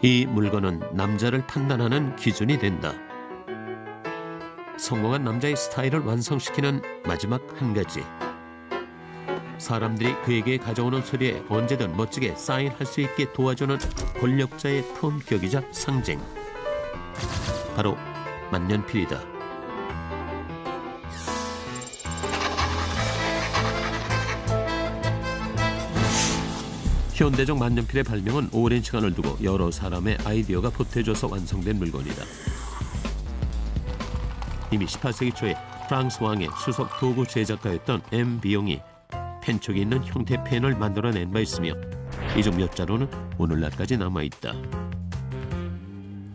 이 물건은 남자를 판단하는 기준이 된다. 성공한 남자의 스타일을 완성시키는 마지막 한 가지. 사람들이 그에게 가져오는 소리에 언제든 멋지게 사인할 수 있게 도와주는 권력자의 품격이자 상징. 바로 만년필이다. 현대적 만년필의 발명은 오랜 시간을 두고 여러 사람의 아이디어가 보태져서 완성된 물건이다. 이미 18세기 초에 프랑스 왕의 수석 도구 제작가였던 M. 비용이 펜촉이 있는 형태 펜을 만들어낸 바 있으며 이 중 몇 자로는 오늘날까지 남아있다.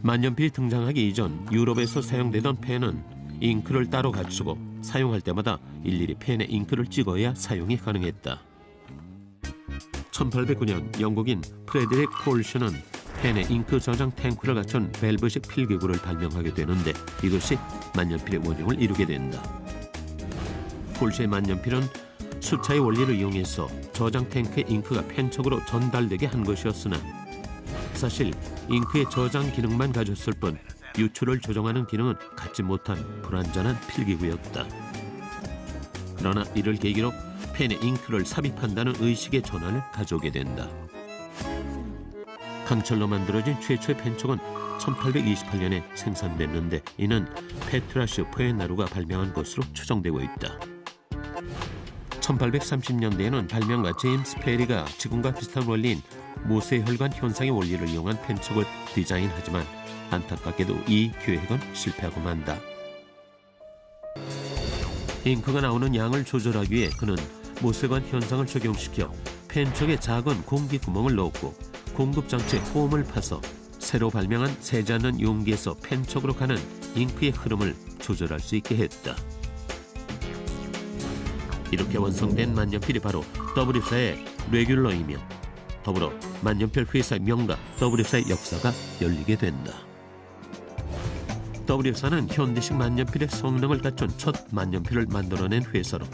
만년필이 등장하기 이전 유럽에서 사용되던 펜은 잉크를 따로 갖추고 사용할 때마다 일일이 펜에 잉크를 찍어야 사용이 가능했다. 1809년 영국인 프레드릭 폴슈는 펜에 잉크 저장 탱크를 갖춘 밸브식 필기구를 발명하게 되는데 이것이 만년필의 원형을 이루게 된다. 폴슈의 만년필은 수차의 원리를 이용해서 저장 탱크의 잉크가 펜촉으로 전달되게 한 것이었으나 사실 잉크의 저장 기능만 가졌을 뿐 유출을 조정하는 기능은 갖지 못한 불완전한 필기구였다. 그러나 이를 계기로 펜에 잉크를 삽입한다는 의식의 전환을 가져오게 된다. 강철로 만들어진 최초의 펜촉은 1828년에 생산됐는데 이는 페트라슈 포에나루가 발명한 것으로 추정되고 있다. 1830년대에는 발명가 제임스 페리가 지금과 비슷한 원리인 모세혈관 현상의 원리를 이용한 펜촉을 디자인하지만 안타깝게도 이 계획은 실패하고 만다. 잉크가 나오는 양을 조절하기 위해 그는 모세혈관 현상을 적용시켜 펜촉에 작은 공기 구멍을 넣었고 공급장치에 홈을 파서 새로 발명한 새지 않는 용기에서 펜촉으로 가는 잉크의 흐름을 조절할 수 있게 했다. 이렇게 완성된 만년필이 바로 W사의 레귤러이며 더불어 만년필 회사의 명가 W사의 역사가 열리게 된다. W사는 현대식 만년필의 성능을 갖춘 첫 만년필을 만들어낸 회사로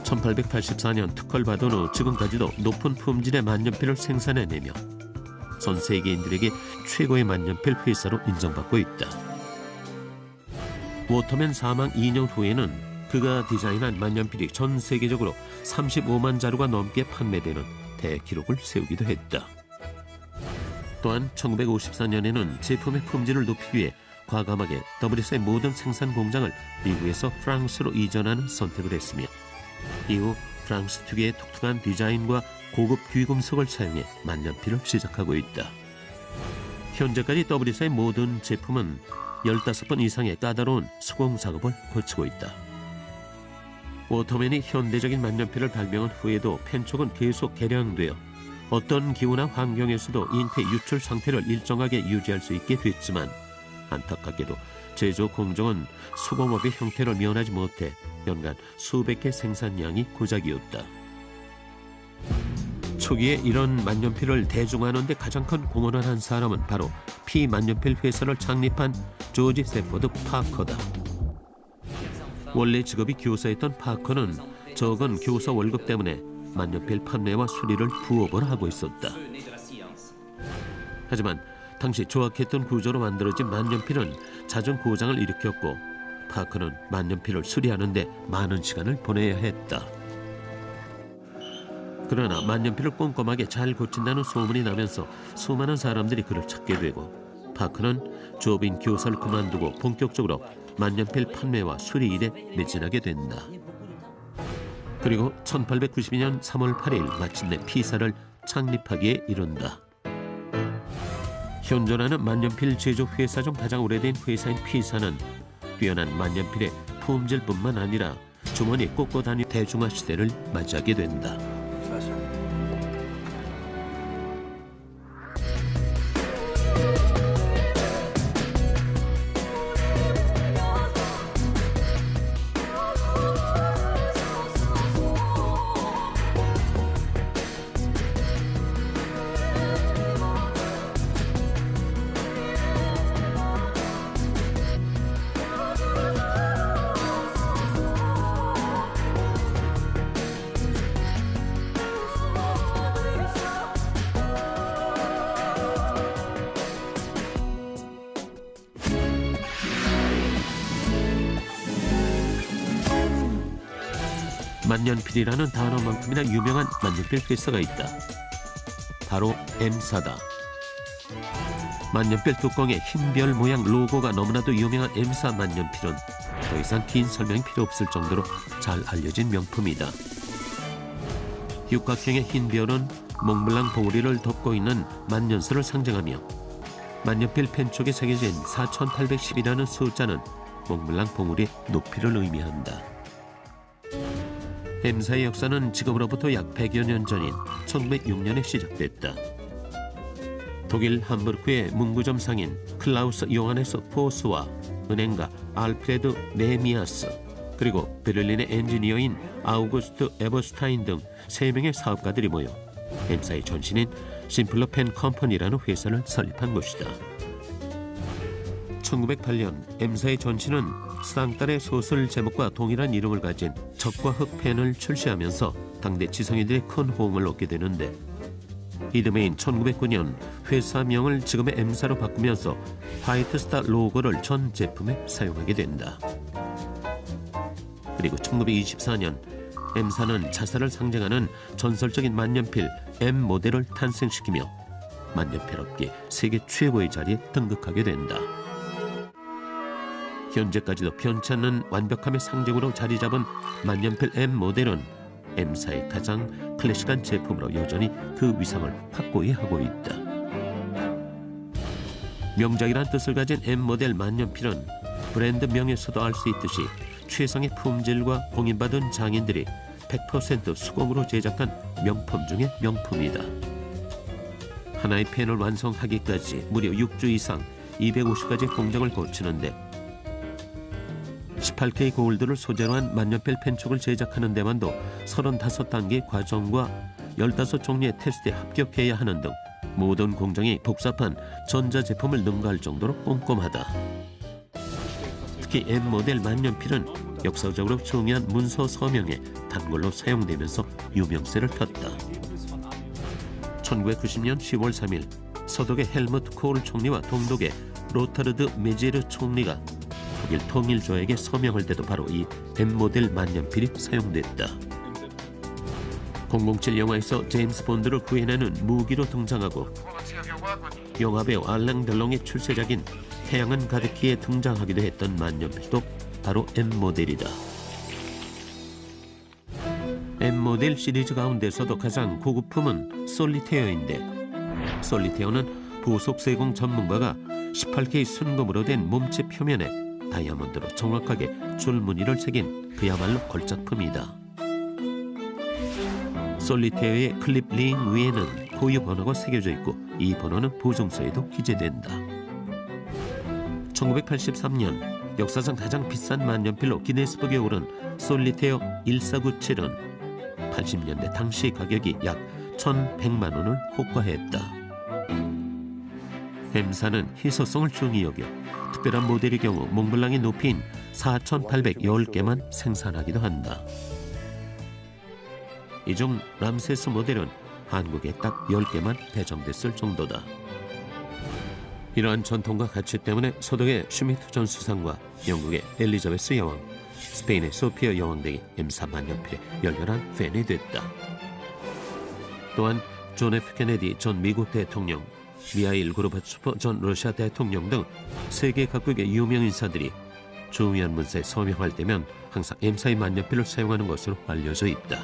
1884년 특허를 받은 후 지금까지도 높은 품질의 만년필을 생산해내며 전 세계인들에게 최고의 만년필 회사로 인정받고 있다. 워터맨 사망 2년 후에는 그가 디자인한 만년필이 전 세계적으로 35만 자루가 넘게 판매되는 대기록을 세우기도 했다. 또한 1954년에는 제품의 품질을 높이기 위해 과감하게 WS의 모든 생산 공장을 미국에서 프랑스로 이전하는 선택을 했으며 이후 프랑스 특유의 독특한 디자인과 고급 귀금속을 사용해 만년필을 시작하고 있다. 현재까지 WS의 모든 제품은 15번 이상의 까다로운 수공 작업을 거치고 있다. 워터맨이 현대적인 만년필을 발명한 후에도 펜촉은 계속 개량되어 어떤 기후나 환경에서도 잉크의 유출 상태를 일정하게 유지할 수 있게 됐지만 안타깝게도 제조 공정은 수공업의 형태를 면하지 못해 연간 수백 개 생산량이 고작이었다. 초기에 이런 만년필을 대중화하는 데 가장 큰 공헌을 한 사람은 바로 피만년필 회사를 창립한 조지 세포드 파커다. 원래 직업이 교사였던 파커는 적은 교사 월급 때문에 만년필 판매와 수리를 부업으로 하고 있었다. 하지만 당시 조악했던 구조로 만들어진 만년필은 잦은 고장을 일으켰고 파커는 만년필을 수리하는 데 많은 시간을 보내야 했다. 그러나 만년필을 꼼꼼하게 잘 고친다는 소문이 나면서 수많은 사람들이 그를 찾게 되고 파커는 조업인 교사를 그만두고 본격적으로 만년필 판매와 수리 일에 매진하게 된다. 그리고 1892년 3월 8일 마침내 피사를 창립하기에 이른다. 현존하는 만년필 제조 회사 중 가장 오래된 회사인 피사는 뛰어난 만년필의 품질뿐만 아니라 주머니에 꽂고 다니는 대중화 시대를 맞이하게 된다. 만년필이라는 단어만큼이나 유명한 만년필 회사가 있다. 바로 M사다. 만년필 뚜껑에 흰 별 모양 로고가 너무나도 유명한 M사 만년필은 더 이상 긴 설명이 필요 없을 정도로 잘 알려진 명품이다. 육각형의 흰 별은 몽블랑 봉우리를 덮고 있는 만년설을 상징하며 만년필 펜촉에 새겨진 4810이라는 숫자는 몽블랑 봉우리의 높이를 의미한다. M사의 역사는 지금으로부터 약 100여 년 전인 1906년에 시작됐다. 독일 함부르크의 문구점 상인 클라우스 요하네스 포스와 은행가 알프레드 네미아스, 그리고 베를린의 엔지니어인 아우구스트 에버스타인 등 3명의 사업가들이 모여 M사의 전신인 심플러 펜 컴퍼니라는 회사를 설립한 것이다. 1908년 M사의 전신은 스당달의 소설 제목과 동일한 이름을 가진 적과 흑 펜을 출시하면서 당대 지성인들의 큰 호응을 얻게 되는데, 이듬해인 1909년 회사명을 지금의 M사로 바꾸면서 화이트스타 로고를 전 제품에 사용하게 된다. 그리고 1924년 M사는 자사를 상징하는 전설적인 만년필 M 모델을 탄생시키며 만년필 업계 세계 최고의 자리에 등극하게 된다. 현재까지도 변치 않는 완벽함의 상징으로 자리 잡은 만년필 M 모델은 M사의 가장 클래식한 제품으로 여전히 그 위상을 확고히 하고 있다. 명작이란 뜻을 가진 M 모델 만년필은 브랜드 명에서도 알 수 있듯이 최상의 품질과 공인받은 장인들이 100% 수공으로 제작한 명품 중의 명품이다. 하나의 펜을 완성하기까지 무려 6주 이상 250가지 공정을 거치는데 18K 골드를 소재로 한 만년필 펜촉을 제작하는 데만도 35단계의 과정과 15종류의 테스트에 합격해야 하는 등 모든 공정이 복잡한 전자제품을 능가할 정도로 꼼꼼하다. 특히 M 모델 만년필은 역사적으로 중요한 문서 서명에 단골로 사용되면서 유명세를 탔다. 1990년 10월 3일 서독의 헬무트 코hl 총리와 동독의 로타르드 메제르 총리가 독일 통일조에게 서명할 때도 바로 이 M 모델 만년필이 사용됐다. 007 영화에서 제임스 본드를 구해내는 무기로 등장하고 영화배우 알랭 델롱의 출세작인 태양은 가득히에 등장하기도 했던 만년필도 바로 M 모델이다. M 모델 시리즈 가운데서도 가장 고급품은 솔리테어인데, 솔리테어는 부속 세공 전문가가 18K 순금으로 된 몸체 표면에 다이아몬드로 정확하게 줄무늬를 새긴 그야말로 걸작품이다. 솔리테어의 클립 링 위에는 고유 번호가 새겨져 있고 이 번호는 보증서에도 기재된다. 1983년 역사상 가장 비싼 만년필로 기네스북에 오른 솔리테어 1497은 80년대 당시 가격이 약 1,100만 원을 호가했다. M사는 희소성을 중히 여겨 특별한 모델의 경우 몽블랑의 높이인 4,810개만 생산하기도 한다. 이 중 람세스 모델은 한국에 딱 10개만 배정됐을 정도다. 이러한 전통과 가치 때문에 서독의 슈미트 전 수상과 영국의 엘리자베스 여왕, 스페인의 소피아 여왕 등이 M사 만년필의 열렬한 팬이 됐다. 또한 존 F 케네디 전 미국 대통령, 미하일 고르바초프 전 러시아 대통령 등 세계 각국의 유명 인사들이 중요한 문서에 서명할 때면 항상 M사의 만년필을 사용하는 것으로 알려져 있다.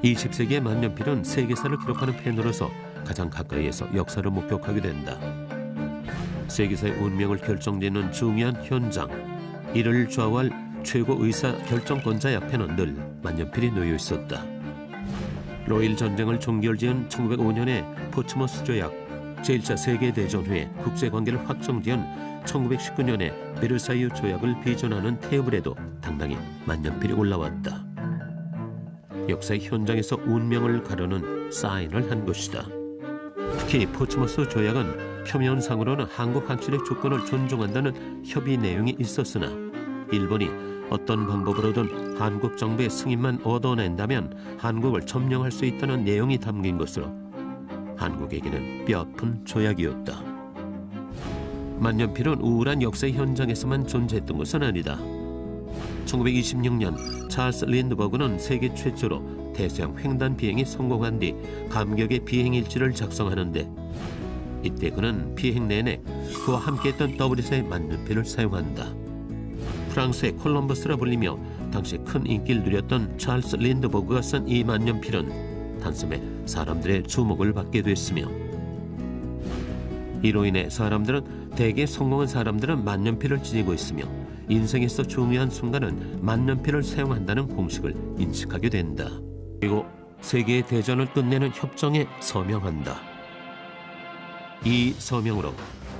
(20세기의) 만년필은 세계사를 기록하는 펜으로서 가장 가까이에서 역사를 목격하게 된다. 세계사의 운명을 결정짓는 중요한 현장, 이를 좌우할 최고 의사 결정권자 앞에는 늘 만년필이 놓여 있었다. 로일 전쟁을 종결지은 1905년의 포츠머스 조약, 제1차 세계대전 후에 국제관계를 확정지은 1919년에 베르사유 조약을 비준하는 테이블에도 당당히 만년필이 올라왔다. 역사의 현장에서 운명을 가르는 사인을 한 것이다. 특히 포츠머스 조약은 표면상으로는 한국 항실의 조건을 존중한다는 협의 내용이 있었으나 일본이 어떤 방법으로든 한국 정부의 승인만 얻어낸다면 한국을 점령할 수 있다는 내용이 담긴 것으로 한국에게는 뼈아픈 조약이었다. 만년필은 우울한 역사의 현장에서만 존재했던 것은 아니다. 1926년 찰스 린드버그는 세계 최초로 대서양 횡단 비행이 성공한 뒤 감격의 비행일지를 작성하는데 이때 그는 비행 내내 그와 함께했던 더블릿의 만년필을 사용한다. 프랑스의 콜럼버스라 불리며 당시 큰 인기를 누렸던 찰스 린드버그가 쓴 이 만년필은 단숨에 사람들의 주목을 받게 됐으며 이로 인해 대개 성공한 사람들은 만년필을 지니고 있으며 인생에서 중요한 순간은 만년필을 사용한다는 공식을 인식하게 된다. 그리고 세계대전을 끝내는 협정에 서명한다. 이 서명으로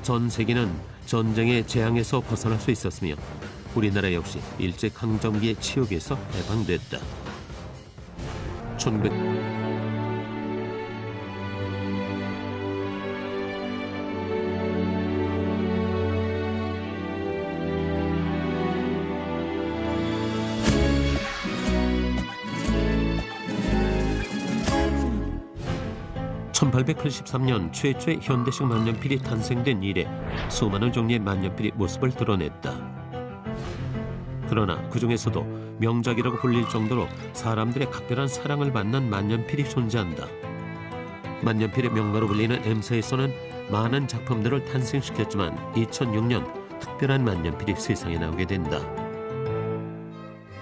전 세계는 전쟁의 재앙에서 벗어날 수 있었으며 우리나라 역시 일제강점기의 치욕에서 해방됐다. 1883년 최초의 현대식 만년필이 탄생된 이래 수많은 종류의 만년필이 모습을 드러냈다. 그러나 그 중에서도 명작이라고 불릴 정도로 사람들의 각별한 사랑을 받는 만년필이 존재한다. 만년필의 명가로 불리는 M사에서는 많은 작품들을 탄생시켰지만 2006년 특별한 만년필이 세상에 나오게 된다.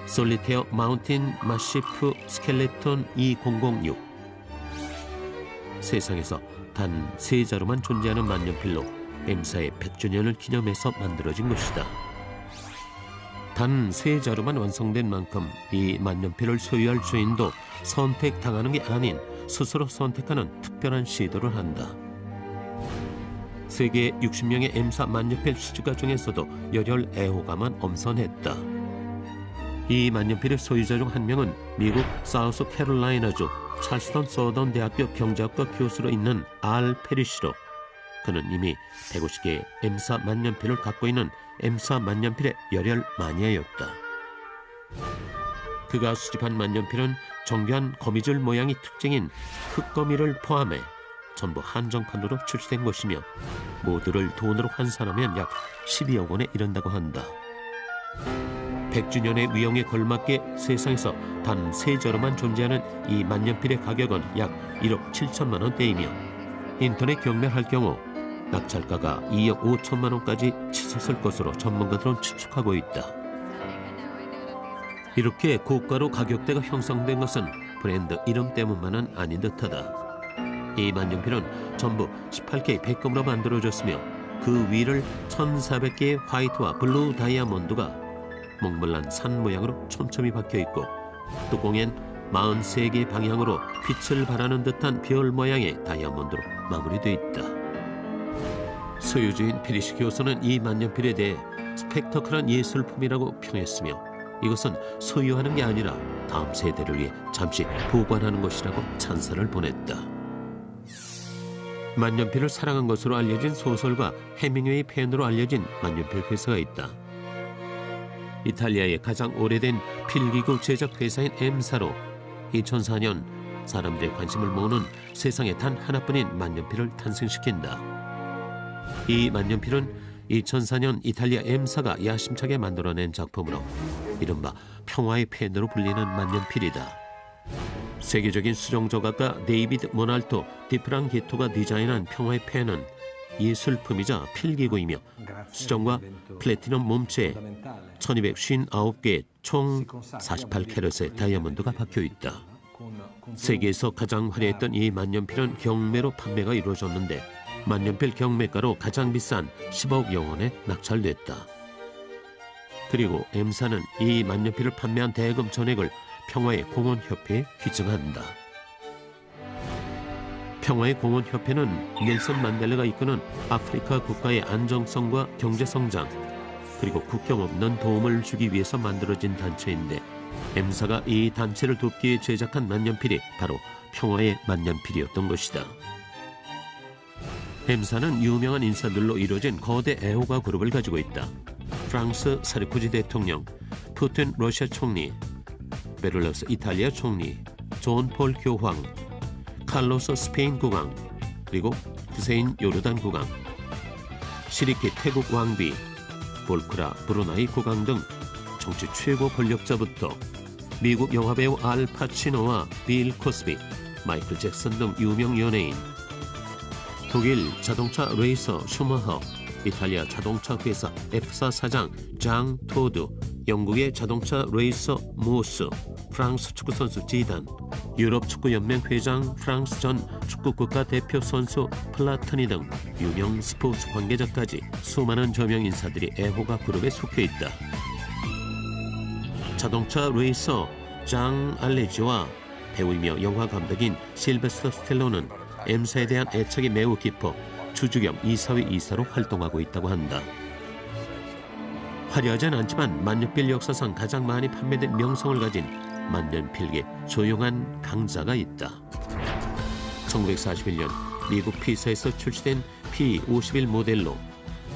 솔리테어 마운틴 마시프 스켈레톤 2006. 세상에서 단 3자루만 존재하는 만년필로 M사의 100주년을 기념해서 만들어진 것이다. 단 3자루만 완성된 만큼 이 만년필을 소유할 주인도 선택당하는 게 아닌 스스로 선택하는 특별한 시도를 한다. 세계 60명의 M사 만년필 수집가 중에서도 열혈 애호가만 엄선했다. 이 만년필의 소유자 중 한 명은 미국 사우스 캐롤라이나주 찰스턴 서던 대학교 경제학과 교수로 있는 알 페리시로. 그는 이미 150개의 M사 만년필을 갖고 있는 M사 만년필의 열혈 마니아였다. 그가 수집한 만년필은 정교한 거미줄 모양이 특징인 흑거미를 포함해 전부 한정판으로 출시된 것이며 모두를 돈으로 환산하면 약 12억 원에 이른다고 한다. 100주년의 위용에 걸맞게 세상에서 단 3자루만 존재하는 이 만년필의 가격은 약 1억 7천만 원대이며 인터넷 경매할 경우 낙찰가가 2억 5천만 원까지 치솟을 것으로 전문가들은 추측하고 있다. 이렇게 고가로 가격대가 형성된 것은 브랜드 이름 때문만은 아닌 듯하다. 이 만년필은 전부 18K 백금으로 만들어졌으며 그 위를 1400개의 화이트와 블루 다이아몬드가 몽블란 산 모양으로 촘촘히 박혀있고 뚜껑엔 43개 방향으로 빛을 발하는 듯한 별 모양의 다이아몬드로 마무리되어 있다. 소유주인 피리시 교수는 이 만년필에 대해 스펙터클한 예술품이라고 평했으며 이것은 소유하는 게 아니라 다음 세대를 위해 잠시 보관하는 것이라고 찬사를 보냈다. 만년필을 사랑한 것으로 알려진 소설가 해밍웨이 팬으로 알려진 만년필 회사가 있다. 이탈리아의 가장 오래된 필기구 제작 회사인 M사로 2004년 사람들의 관심을 모으는 세상에 단 하나뿐인 만년필을 탄생시킨다. 이 만년필은 2004년 이탈리아 M사가 야심차게 만들어낸 작품으로 이른바 평화의 펜으로 불리는 만년필이다. 세계적인 수정조각가 데이비드 모날토 디프랑기토가 디자인한 평화의 펜은 예술품이자 필기구이며 수정과 플래티넘 몸체에 1259개의 총 48캐럿의 다이아몬드가 박혀있다. 세계에서 가장 화려했던 이 만년필은 경매로 판매가 이루어졌는데 만년필 경매가로 가장 비싼 10억 원에 낙찰됐다. 그리고 M사는 이 만년필을 판매한 대금 전액을 평화의 공헌협회에 기증한다. 평화의 공헌협회는 넬슨 만델라가 이끄는 아프리카 국가의 안정성과 경제성장, 그리고 국경 없는 도움을 주기 위해서 만들어진 단체인데, M사가 이 단체를 돕기 위해 제작한 만년필이 바로 평화의 만년필이었던 것이다. M사는 유명한 인사들로 이루어진 거대 애호가 그룹을 가지고 있다. 프랑스 사르코지 대통령, 푸틴 러시아 총리, 베를러스 이탈리아 총리, 존 폴 교황, 칼로스 스페인 국왕, 그리고 후세인 요르단 국왕, 시리키 태국 왕비, 볼크라 브루나이 국왕 등 정치 최고 권력자부터 미국 영화배우 알 파치노와 빌 코스비, 마이클 잭슨 등 유명 연예인, 독일 자동차 레이서 슈마허, 이탈리아 자동차 회사 F사 사장 장 토드, 영국의 자동차 레이서 모스, 프랑스 축구선수 지단, 유럽 축구연맹 회장 프랑스 전 축구 국가대표 선수 플라트니 등 유명 스포츠 관계자까지 수많은 저명 인사들이 애호가 그룹에 속해 있다. 자동차 레이서 장 알레지와 배우이며 영화 감독인 실베스터 스텔론은 M사에 대한 애착이 매우 깊어 주주겸 이사회 이사로 활동하고 있다고 한다. 화려하진 않지만 만년필 역사상 가장 많이 판매된 명성을 가진 만년필계 조용한 강자가 있다. 1941년 미국 피사에서 출시된 P51 모델로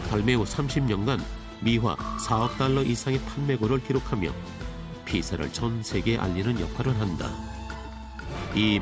발매 후 30년간 미화 4억 달러 이상의 판매고를 기록하며 피사를 전 세계에 알리는 역할을 한다. 이